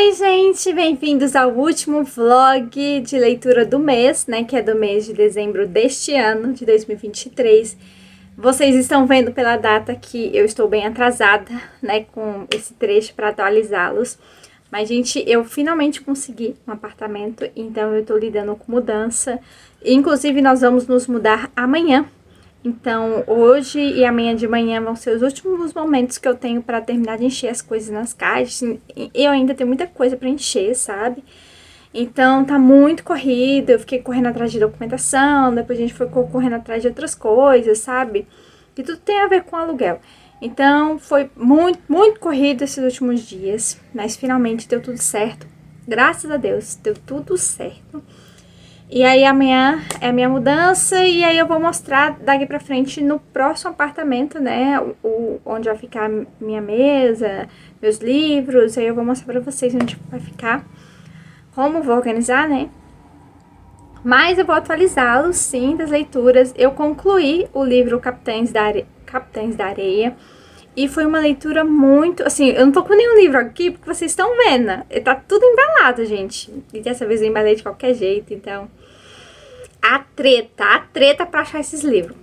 Oi, gente, bem-vindos ao último vlog de leitura do mês, né, que é do mês de dezembro deste ano, de 2023. Vocês estão vendo pela data que eu estou bem atrasada, né, com esse trecho para atualizá-los. Mas, gente, eu finalmente consegui um apartamento, então eu tô lidando com mudança. Inclusive, nós vamos nos mudar amanhã. Então, hoje e amanhã de manhã vão ser os últimos momentos que eu tenho para terminar de encher as coisas nas caixas. Eu ainda tenho muita coisa para encher, sabe? Então, tá muito corrido. Eu fiquei correndo atrás de documentação, depois a gente foi correndo atrás de outras coisas, sabe? Que tudo tem a ver com aluguel. Então, foi muito, muito corrido esses últimos dias, mas finalmente deu tudo certo. Graças a Deus, deu tudo certo. E aí amanhã é a minha mudança e aí eu vou mostrar daqui pra frente no próximo apartamento, né, onde vai ficar minha mesa, meus livros, aí eu vou mostrar pra vocês onde vai ficar, como vou organizar, né. Mas eu vou atualizá-los, sim, das leituras. Eu concluí o livro Capitães da Areia e foi uma leitura muito, assim, eu não tô com nenhum livro aqui porque vocês estão vendo, tá tudo embalado, gente, e dessa vez eu embalei de qualquer jeito, então... A treta pra achar esses livros.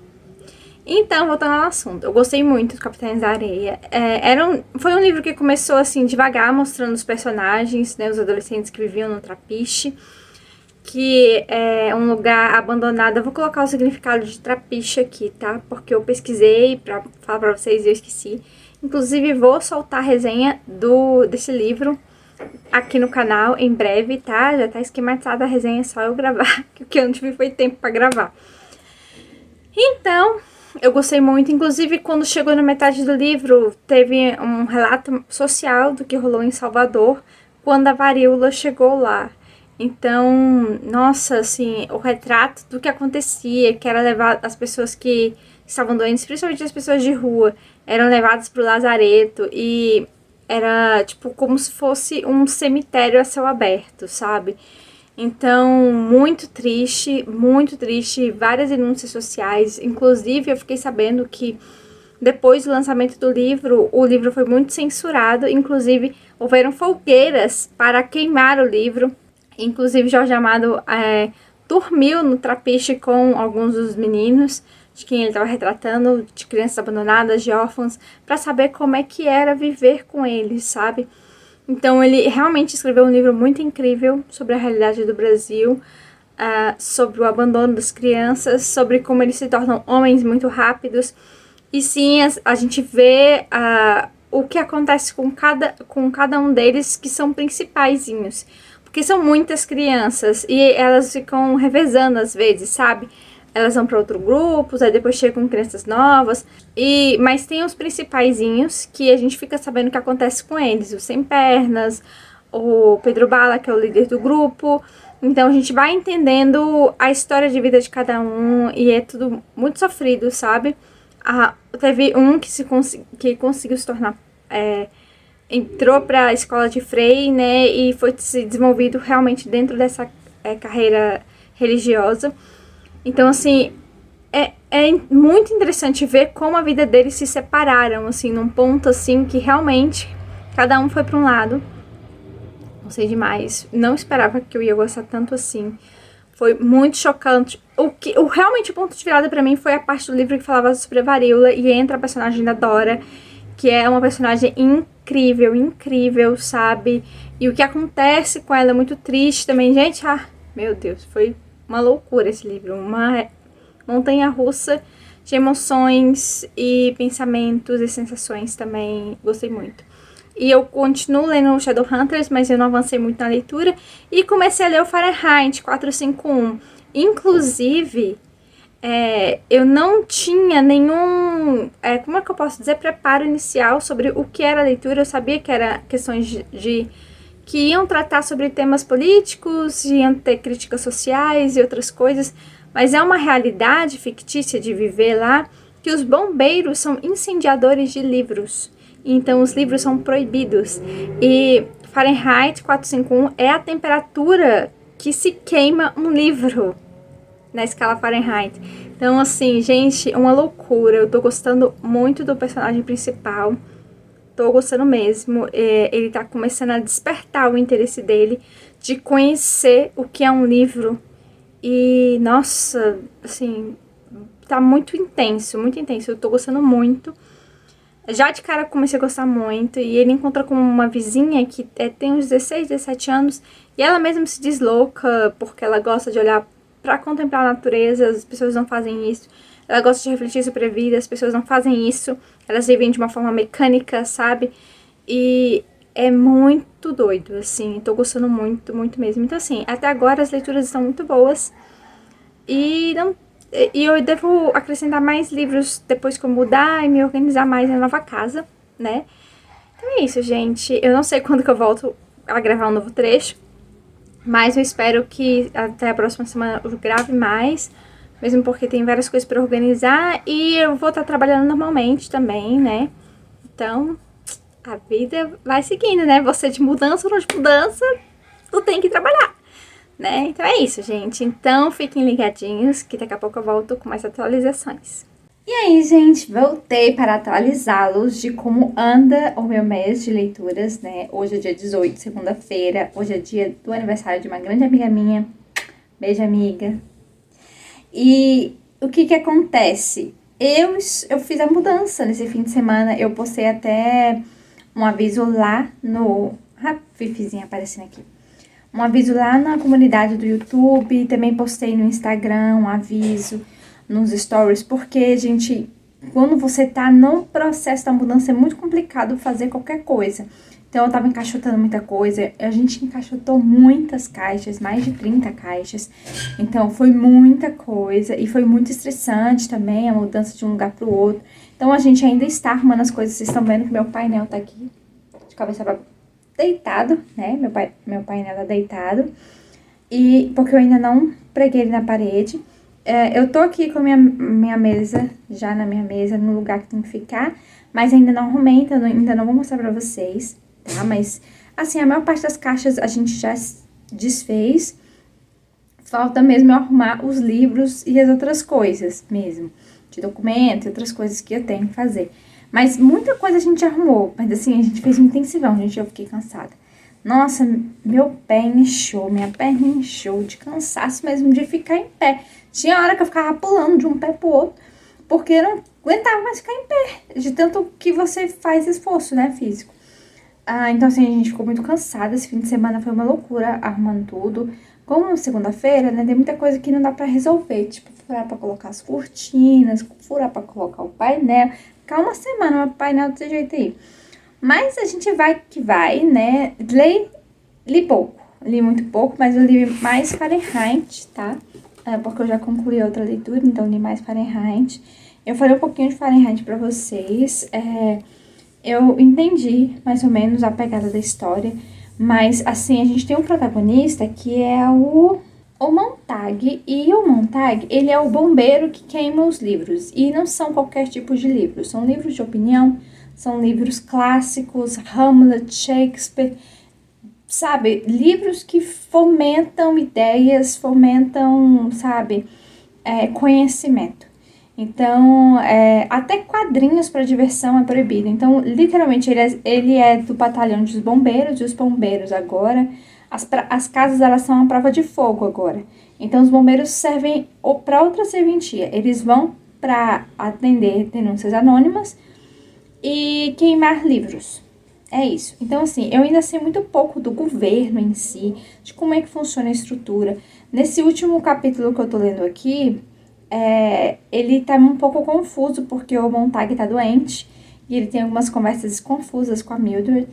Então, voltando ao assunto, eu gostei muito dos Capitães da Areia. Foi um livro que começou assim, devagar, mostrando os personagens, né, os adolescentes que viviam no Trapiche, que é um lugar abandonado. Eu vou colocar o significado de Trapiche aqui, tá? Porque eu pesquisei pra falar pra vocês e eu esqueci. Inclusive, vou soltar a resenha desse livro aqui no canal em breve, tá? Já tá esquematizada a resenha, é só eu gravar, que o que eu não tive foi tempo pra gravar. Então, eu gostei muito, inclusive quando chegou na metade do livro, teve um relato social do que rolou em Salvador, quando a varíola chegou lá. Então, nossa, assim, o retrato do que acontecia, que era levar as pessoas que estavam doentes, principalmente as pessoas de rua, eram levadas pro lazareto e... era, tipo, como se fosse um cemitério a céu aberto, sabe? Então, muito triste, várias denúncias sociais. Inclusive, eu fiquei sabendo que depois do lançamento do livro, o livro foi muito censurado. Inclusive, houveram fogueiras para queimar o livro. Inclusive, Jorge Amado dormiu no Trapiche com alguns dos meninos, de quem ele estava retratando, de crianças abandonadas, de órfãos, para saber como é que era viver com eles, sabe? Então ele realmente escreveu um livro muito incrível sobre a realidade do Brasil, sobre o abandono das crianças, sobre como eles se tornam homens muito rápidos. E sim, a gente vê o que acontece com cada um deles, que são principaizinhos. Porque são muitas crianças e elas ficam revezando às vezes, sabe? Elas vão para outros grupos, aí depois chegam crianças novas. Mas tem os principaizinhos que a gente fica sabendo o que acontece com eles. O Sem Pernas, o Pedro Bala, que é o líder do grupo. Então a gente vai entendendo a história de vida de cada um e é tudo muito sofrido, sabe? Teve um que conseguiu se tornar... entrou para a escola de Frei, né? E foi se desenvolvido realmente dentro dessa carreira religiosa. Então, assim, é muito interessante ver como a vida deles se separaram, assim, num ponto, assim, que realmente cada um foi para um lado. Não sei demais. Não esperava que eu ia gostar tanto assim. Foi muito chocante. Realmente o ponto de virada pra mim foi a parte do livro que falava sobre a varíola e entra a personagem da Dora, que é uma personagem incrível, incrível, sabe? E o que acontece com ela é muito triste também. Gente, meu Deus, foi... uma loucura esse livro, uma montanha-russa de emoções e pensamentos e sensações também, gostei muito. E eu continuo lendo Shadowhunters, mas eu não avancei muito na leitura, e comecei a ler o Fahrenheit 451. Inclusive, eu não tinha nenhum, como é que eu posso dizer, preparo inicial sobre o que era a leitura. Eu sabia que era questões que iam tratar sobre temas políticos, iam ter críticas sociais e outras coisas, mas é uma realidade fictícia de viver lá, que os bombeiros são incendiadores de livros, então os livros são proibidos, e Fahrenheit 451 é a temperatura que se queima um livro, na escala Fahrenheit. Então, assim, gente, uma loucura. Eu tô gostando muito do personagem principal. tô gostando mesmo. Ele tá começando a despertar o interesse dele de conhecer o que é um livro. E, nossa, assim, tá muito intenso, muito intenso. Eu tô gostando muito. Já de cara eu comecei a gostar muito. E ele encontra com uma vizinha que tem uns 16, 17 anos. E ela mesma se deslouca porque ela gosta de olhar pra contemplar a natureza. As pessoas não fazem isso. Ela gosta de refletir sobre a vida. As pessoas não fazem isso. Elas vivem de uma forma mecânica, sabe? E é muito doido, assim. Tô gostando muito, muito mesmo. Então, assim, até agora as leituras estão muito boas. E não e eu devo acrescentar mais livros depois que eu mudar e me organizar mais na nova casa, né? Então é isso, gente. Eu não sei quando que eu volto a gravar um novo trecho, mas eu espero que até a próxima semana eu grave mais, mesmo porque tem várias coisas para organizar e eu vou estar trabalhando normalmente também, né? Então, a vida vai seguindo, né? Você de mudança ou não de mudança, tu tem que trabalhar, né? Então é isso, gente. Então fiquem ligadinhos que daqui a pouco eu volto com mais atualizações. E aí, gente, voltei para atualizá-los de como anda o meu mês de leituras, né? Hoje é dia 18, segunda-feira. Hoje é dia do aniversário de uma grande amiga minha. Beijo, amiga. E o que acontece? Eu fiz a mudança nesse fim de semana. Eu postei até um aviso lá no... Ah, Fifizinha aparecendo aqui. Um aviso lá na comunidade do YouTube, também postei no Instagram um aviso nos stories, porque, gente, quando você tá no processo da mudança é muito complicado fazer qualquer coisa. Então eu tava encaixotando muita coisa, a gente encaixotou muitas caixas, mais de 30 caixas. Então foi muita coisa e foi muito estressante também a mudança de um lugar pro outro. Então a gente ainda está arrumando as coisas, vocês estão vendo que meu painel tá aqui, de cabeça pra deitado, né? Meu painel tá deitado. E porque eu ainda não preguei ele na parede. Eu tô aqui com minha mesa, já na minha mesa, no lugar que tem que ficar. Mas ainda não arrumei, então ainda não vou mostrar pra vocês, tá? Mas, assim, a maior parte das caixas a gente já desfez. Falta mesmo eu arrumar os livros e as outras coisas mesmo. De documento e outras coisas que eu tenho que fazer. Mas muita coisa a gente arrumou, mas assim, a gente fez um intensivão, gente, eu fiquei cansada. Nossa, meu pé inchou, minha perna inchou, de cansaço mesmo de ficar em pé. Tinha hora que eu ficava pulando de um pé pro outro, porque eu não aguentava mais ficar em pé, de tanto que você faz esforço, né, físico. Então assim, a gente ficou muito cansada, esse fim de semana foi uma loucura, arrumando tudo. Como segunda-feira, né, tem muita coisa que não dá pra resolver, tipo, furar pra colocar as cortinas, furar pra colocar o painel. Ficar uma semana no painel desse jeito aí. Mas a gente vai que vai, né? Li pouco. Li muito pouco, mas eu li mais Fahrenheit, tá? Porque eu já concluí outra leitura, então li mais Fahrenheit. Eu falei um pouquinho de Fahrenheit pra vocês. Eu entendi mais ou menos a pegada da história. Mas, assim, a gente tem um protagonista que é o Montag, e o Montag, ele é o bombeiro que queima os livros, e não são qualquer tipo de livros, são livros de opinião, são livros clássicos, Hamlet, Shakespeare, sabe, livros que fomentam ideias, fomentam, sabe, conhecimento. Então, até quadrinhos para diversão é proibido. Então, literalmente, ele é do batalhão dos bombeiros, e os bombeiros agora, as casas, elas são a prova de fogo agora. Então, os bombeiros servem para outra serventia. Eles vão para atender denúncias anônimas e queimar livros. É isso. Então, assim, eu ainda sei muito pouco do governo em si, de como é que funciona a estrutura. Nesse último capítulo que eu tô lendo aqui, ele tá um pouco confuso, porque o Montag tá doente, e ele tem algumas conversas confusas com a Mildred,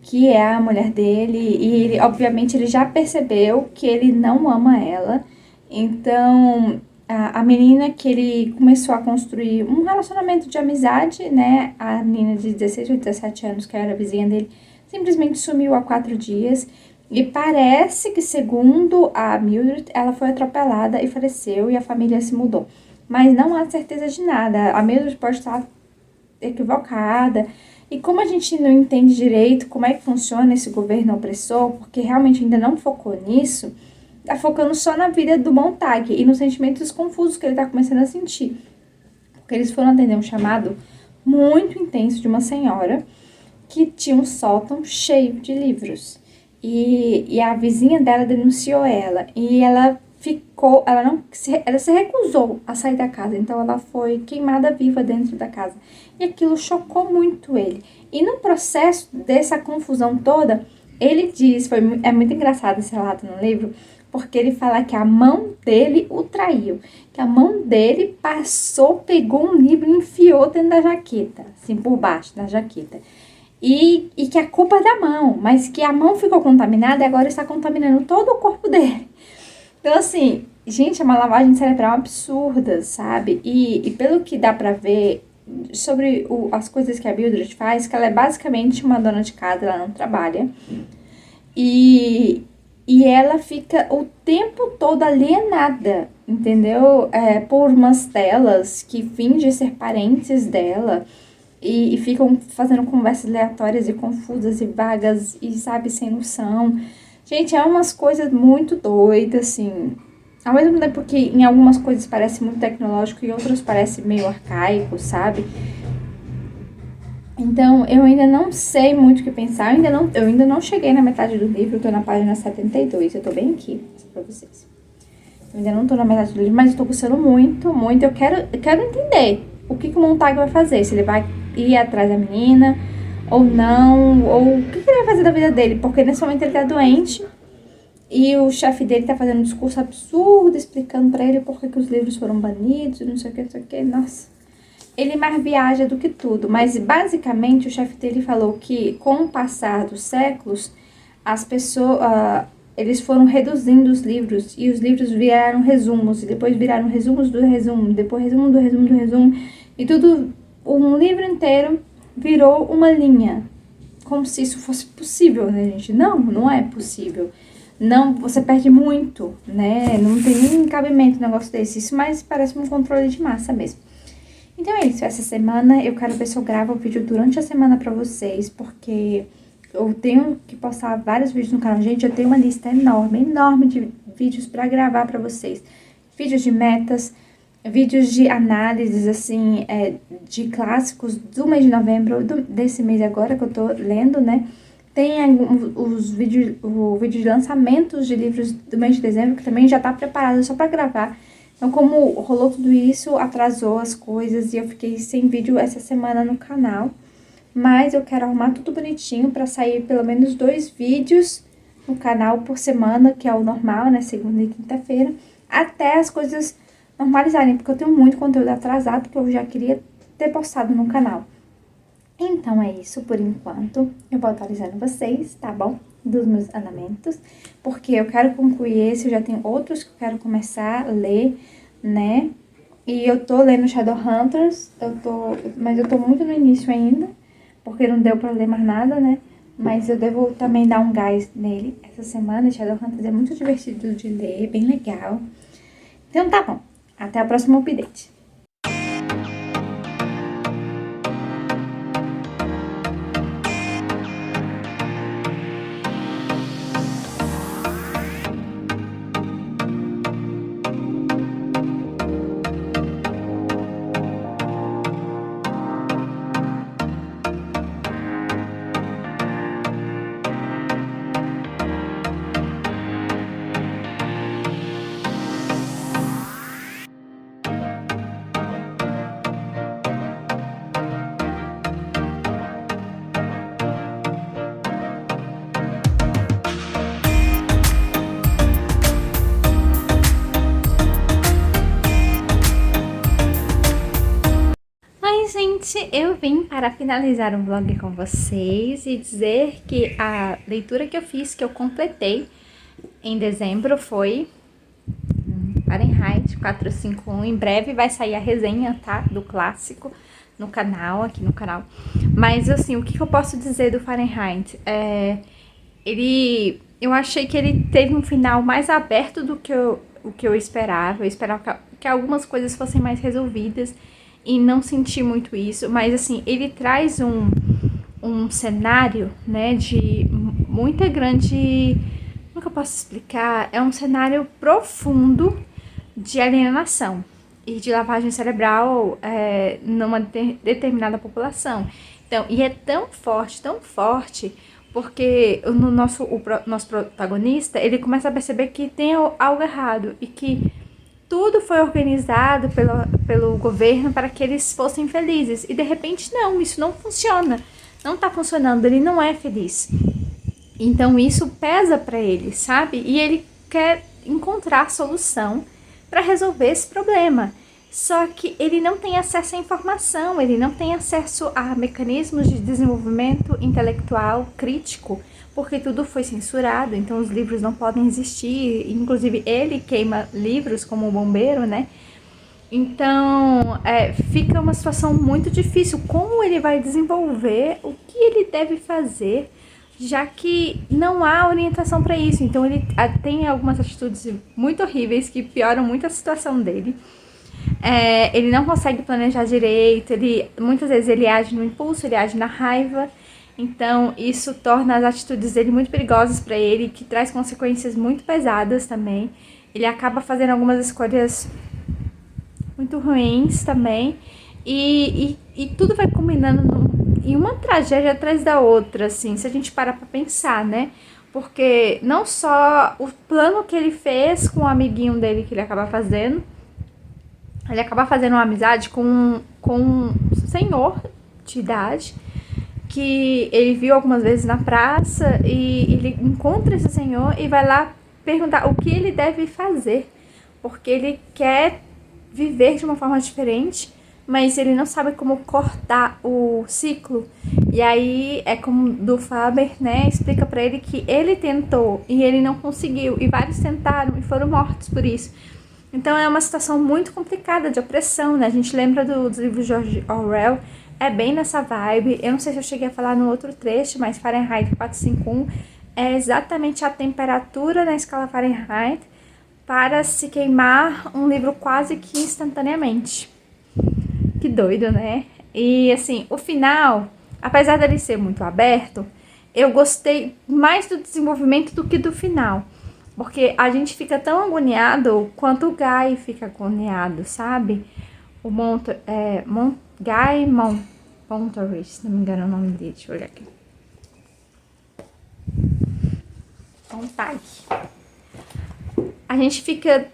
que é a mulher dele, e ele, obviamente, ele já percebeu que ele não ama ela. Então, a menina que ele começou a construir um relacionamento de amizade, né, a menina de 16 ou 17 anos, que era a vizinha dele, simplesmente sumiu há 4 dias, e parece que, segundo a Mildred, ela foi atropelada e faleceu, e a família se mudou. Mas não há certeza de nada. A Mildred pode estar equivocada. E como a gente não entende direito como é que funciona esse governo opressor, porque realmente ainda não focou nisso, tá focando só na vida do Montag e nos sentimentos confusos que ele tá começando a sentir. Porque eles foram atender um chamado muito intenso de uma senhora, que tinha um sótão cheio de livros. E a vizinha dela denunciou ela. E ela ficou, ela se recusou a sair da casa. Então ela foi queimada viva dentro da casa. E aquilo chocou muito ele. E no processo dessa confusão toda, ele diz, é muito engraçado esse relato no livro, porque ele fala que a mão dele o traiu. Que a mão dele pegou um livro e enfiou dentro da jaqueta, assim, por baixo da jaqueta. E que a culpa é da mão, mas que a mão ficou contaminada e agora está contaminando todo o corpo dele. Então, assim, gente, é uma lavagem cerebral absurda, sabe? E pelo que dá pra ver sobre as coisas que a Mildred faz, que ela é basicamente uma dona de casa, ela não trabalha. E ela fica o tempo todo alienada, entendeu? Por umas telas que fingem ser parentes dela e ficam fazendo conversas aleatórias e confusas e vagas e, sabe, sem noção. Gente, é umas coisas muito doidas, assim. Ao mesmo tempo que em algumas coisas parece muito tecnológico e outras parece meio arcaico, sabe? Então, eu ainda não sei muito o que pensar, eu ainda não cheguei na metade do livro, eu tô na página 72, eu tô bem aqui, pra vocês. Eu ainda não tô na metade do livro, mas eu tô gostando muito, muito. Eu quero entender o que o Montag vai fazer, se ele vai ir atrás da menina ou não, ou o que ele vai fazer da vida dele, porque nesse momento ele tá doente e o chefe dele tá fazendo um discurso absurdo, explicando pra ele por que os livros foram banidos, não sei o que, nossa. Ele mais viaja do que tudo, mas basicamente o chefe dele falou que com o passar dos séculos, as pessoas, eles foram reduzindo os livros e os livros viraram resumos, e depois viraram resumos do resumo, depois resumo do resumo do resumo, e tudo, um livro inteiro virou uma linha, como se isso fosse possível, né, gente? Não, não é possível. Não, você perde muito, né? Não tem nem cabimento um negócio desse. Isso mais parece um controle de massa mesmo. Então é isso, essa semana eu quero ver se eu gravo o vídeo durante a semana pra vocês, porque eu tenho que postar vários vídeos no canal. Gente, eu tenho uma lista enorme, enorme de vídeos pra gravar pra vocês. Vídeos de metas, vídeos de análises, assim, de clássicos do mês de novembro, desse mês agora que eu tô lendo, né? Tem o vídeo de lançamentos de livros do mês de dezembro, que também já tá preparado só pra gravar. Então, como rolou tudo isso, atrasou as coisas e eu fiquei sem vídeo essa semana no canal. Mas eu quero arrumar tudo bonitinho pra sair pelo menos 2 vídeos no canal por semana, que é o normal, né? Segunda e quinta-feira. Até as coisas normalizarem, porque eu tenho muito conteúdo atrasado que eu já queria ter postado no canal. Então é isso por enquanto. Eu vou atualizando vocês, tá bom? Dos meus andamentos, porque eu quero concluir esse, eu já tenho outros que eu quero começar a ler, né? E eu tô lendo Shadowhunters, mas eu tô muito no início ainda, porque não deu pra ler mais nada, né? Mas eu devo também dar um gás nele essa semana. Shadowhunters é muito divertido de ler, bem legal. Então tá bom, até o próximo update. Gente, eu vim para finalizar um vlog com vocês e dizer que a leitura que eu fiz, que eu completei em dezembro foi Fahrenheit 451. Em breve vai sair a resenha, tá? Do clássico no canal, aqui no canal. Mas assim, o que eu posso dizer do Fahrenheit? Eu achei que ele teve um final mais aberto do que o que eu esperava. Eu esperava que algumas coisas fossem mais resolvidas. E não senti muito isso, mas assim, ele traz um cenário, né, de muita grande... Como que eu posso explicar? É um cenário profundo de alienação. e de lavagem cerebral numa determinada população. Então, e é tão forte, porque nosso protagonista, ele começa a perceber que tem algo errado e que tudo foi organizado pelo governo para que eles fossem felizes. E de repente, não, isso não funciona. Não tá funcionando, ele não é feliz. Então isso pesa para ele, sabe? E ele quer encontrar solução para resolver esse problema. Só que ele não tem acesso à informação, ele não tem acesso a mecanismos de desenvolvimento intelectual crítico, porque tudo foi censurado, então os livros não podem existir, inclusive ele queima livros como um bombeiro, né? Então, fica uma situação muito difícil. Como ele vai desenvolver, o que ele deve fazer, já que não há orientação para isso. Então, ele tem algumas atitudes muito horríveis que pioram muito a situação dele. Ele não consegue planejar direito, muitas vezes ele age no impulso, ele age na raiva. Então, isso torna as atitudes dele muito perigosas para ele, que traz consequências muito pesadas também. Ele acaba fazendo algumas escolhas muito ruins também. E tudo vai combinando em uma tragédia atrás da outra, assim, se a gente parar pra pensar, né? Porque não só o plano que ele fez com o amiguinho dele que ele acaba fazendo uma amizade com um senhor de idade que ele viu algumas vezes na praça, e ele encontra esse senhor e vai lá perguntar o que ele deve fazer, porque ele quer viver de uma forma diferente, mas ele não sabe como cortar o ciclo. E aí é como do Faber, né, explica pra ele que ele tentou e ele não conseguiu, e vários tentaram e foram mortos por isso. Então é uma situação muito complicada de opressão, né? A gente lembra dos livros de George Orwell, é bem nessa vibe. Eu não sei se eu cheguei a falar no outro trecho, mas Fahrenheit 451 é exatamente a temperatura na escala Fahrenheit para se queimar um livro quase que instantaneamente. Que doido, né? E assim, o final, apesar dele ser muito aberto, eu gostei mais do desenvolvimento do que do final. Porque a gente fica tão agoniado quanto o Guy fica agoniado, sabe? O Guy Montgomery, se não me engano é o nome dele, deixa eu olhar aqui. Montag. A gente fica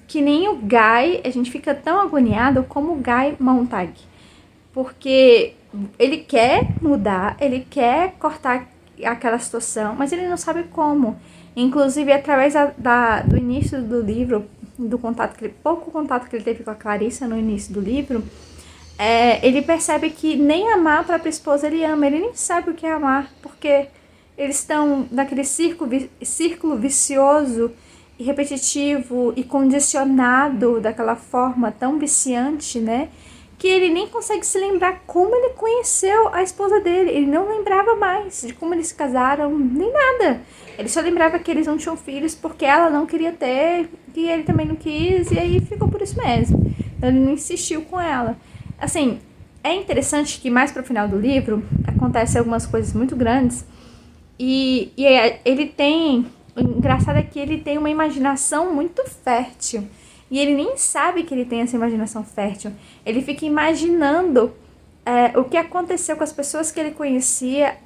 que nem o Guy, a gente fica tão agoniado como o Guy Montag. Porque ele quer mudar, ele quer cortar aquela situação, mas ele não sabe como. Inclusive, através do início do livro, pouco contato que ele teve com a Clarissa no início do livro, ele percebe que nem amar a própria esposa ele ama, ele nem sabe o que é amar, porque eles estão naquele círculo vicioso e repetitivo e condicionado daquela forma tão viciante, né? Que ele nem consegue se lembrar como ele conheceu a esposa dele. Ele não lembrava mais de como eles se casaram, nem nada. Ele só lembrava que eles não tinham filhos porque ela não queria ter, e ele também não quis, e aí ficou por isso mesmo. Então ele não insistiu com ela. Assim, é interessante que mais pro final do livro acontecem algumas coisas muito grandes, e ele tem... O engraçado é que ele tem uma imaginação muito fértil. E ele nem sabe que ele tem essa imaginação fértil. Ele fica imaginando o que aconteceu com as pessoas que ele conhecia,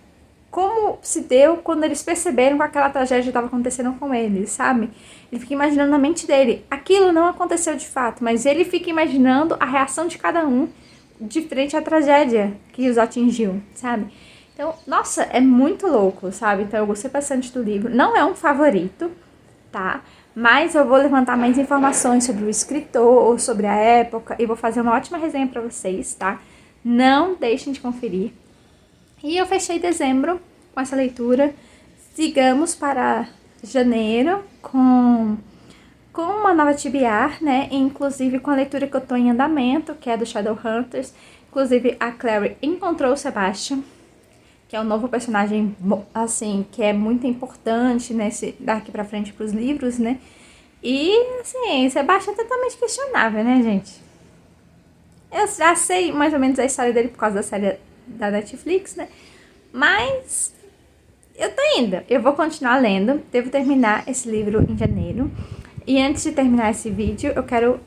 como se deu quando eles perceberam que aquela tragédia estava acontecendo com eles, sabe? Ele fica imaginando na mente dele. Aquilo não aconteceu de fato, mas ele fica imaginando a reação de cada um de frente à tragédia que os atingiu, sabe? Então, nossa, é muito louco, sabe? Então eu gostei bastante do livro. Não é um favorito, tá? Mas eu vou levantar mais informações sobre o escritor, sobre a época, e vou fazer uma ótima resenha pra vocês, tá? Não deixem de conferir. E eu fechei dezembro com essa leitura. Sigamos para janeiro com uma nova TBR, né? Inclusive com a leitura que eu tô em andamento, que é do Shadowhunters. Inclusive a Clary encontrou o Sebastian, que é um novo personagem, assim, que é muito importante, né, daqui pra frente pros livros, né, e, assim, Sebastião é totalmente questionável, né, gente? Eu já sei mais ou menos a história dele por causa da série da Netflix, né, mas eu tô indo, eu vou continuar lendo, devo terminar esse livro em janeiro, e antes de terminar esse vídeo, eu quero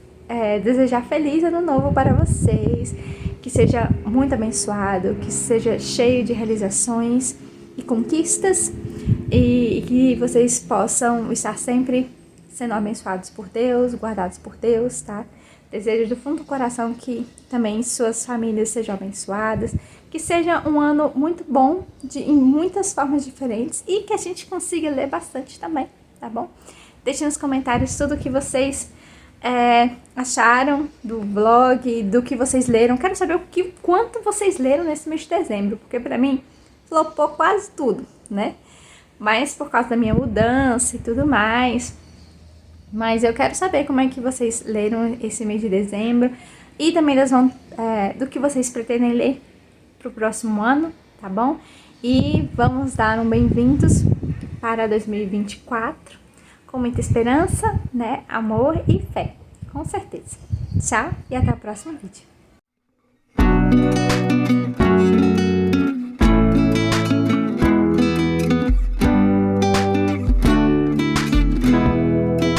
desejar feliz ano novo para vocês, que seja muito abençoado, que seja cheio de realizações e conquistas e que vocês possam estar sempre sendo abençoados por Deus, guardados por Deus, tá? Desejo do fundo do coração que também suas famílias sejam abençoadas, que seja um ano muito bom em muitas formas diferentes e que a gente consiga ler bastante também, tá bom? Deixem nos comentários tudo o que vocês acharam do vlog, do que vocês leram. Quero saber quanto vocês leram nesse mês de dezembro, porque pra mim flopou quase tudo, né? Mas por causa da minha mudança e tudo mais. Mas eu quero saber como é que vocês leram esse mês de dezembro e também do que vocês pretendem ler pro próximo ano, tá bom? E vamos dar um bem-vindos para 2024 com muita esperança, né? Amor e fé, com certeza. Tchau e até o próximo vídeo.